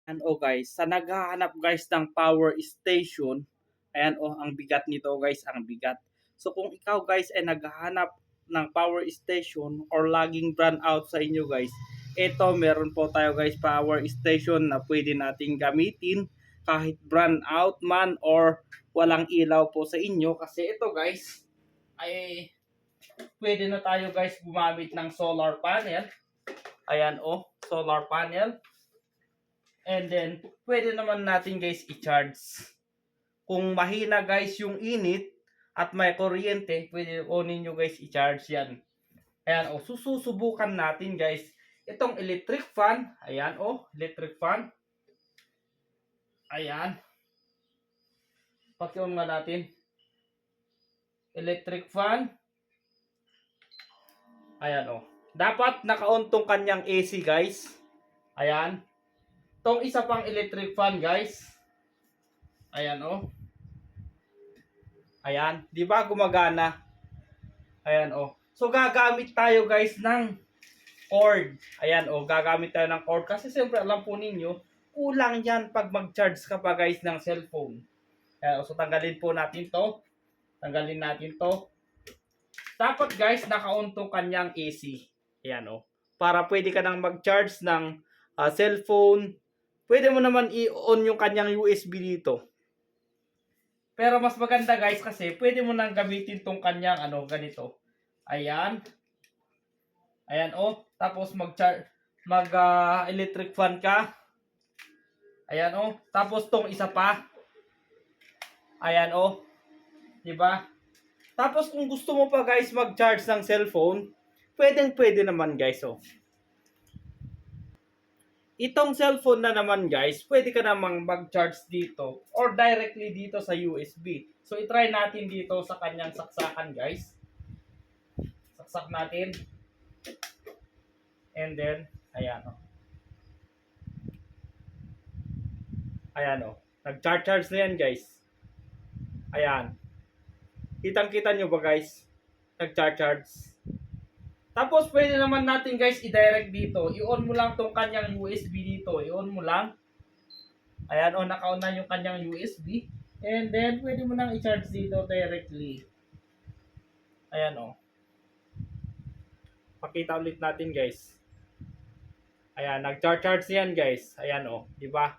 Ayan o guys, sa naghahanap guys ng power station, ayan o, ang bigat nito guys, ang bigat. So kung ikaw guys ay naghahanap ng power station or laging brand out sa inyo guys, ito meron po tayo guys power station na pwede nating gamitin kahit brand out man or walang ilaw po sa inyo. Kasi ito guys ay pwede na tayo guys gumamit ng solar panel. Ayan o, solar panel. And then, pwede naman natin guys i-charge. Kung mahina guys yung init at may kuryente, pwede onin nyo guys i-charge yan. Ayan o, susubukan natin guys. Itong electric fan, ayan o, electric fan. Ayan. Paki-on nga natin. Electric fan. Ayan o. Dapat naka-on tong kanyang AC guys. Ayan. Tong isa pang electric fan guys. Ayan o. Ayan, 'di ba gumagana? Ayan oh. So gagamit tayo guys ng cord. Ayan oh, gagamit tayo ng cord kasi siyempre alam po ninyo, kulang 'yan pag mag-charge ka pa guys ng cellphone. Ayan, so tanggalin po natin 'to. Tanggalin natin 'to. Dapat guys naka-on tong kanyang AC. Ayan oh. Para pwede ka nang mag-charge ng cellphone. Pwede mo naman i-on yung kanyang USB dito. Pero mas maganda guys kasi pwede mo nang gamitin tong kanyang ganito. Ayan. Ayan oh. Tapos electric fan ka. Ayan oh. Tapos tong isa pa. Ayan oh. 'Di ba? Tapos kung gusto mo pa guys mag-charge ng cellphone, pwede naman guys oh. Itong cellphone na naman guys, pwede ka namang mag-charge dito or directly dito sa USB. So i-try natin dito sa kanyang saksakan guys. Saksak natin. And then, ayan o. Ayan o. Nag-charge na yan guys. Ayan. Kitang-kita nyo ba guys? Nag-charge. Tapos pwede naman natin guys i-direct dito. I-on mo lang tong kanyang USB dito. I-on mo lang. Ayan o, naka-on na yung kanyang USB. And then, pwede mo nang i-charge dito directly. Ayan o. Pakita ulit natin guys. Ayan, nag-charge yan guys. Ayan o, di ba?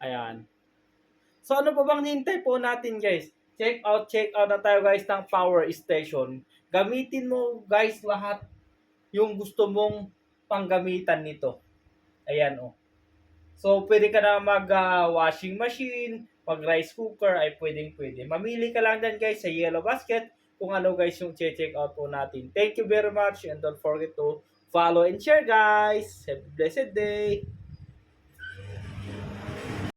Ayan. So ano pa bang hintay po natin guys? Check out na tayo guys ng power station. Gamitin mo guys lahat yung gusto mong panggamitan nito. Ayan o. So pwede ka na mag washing machine, mag rice cooker ay pwede. Mamili ka lang dyan guys sa yellow basket kung ano guys yung check out po natin. Thank you very much and don't forget to follow and share guys. Have a blessed day.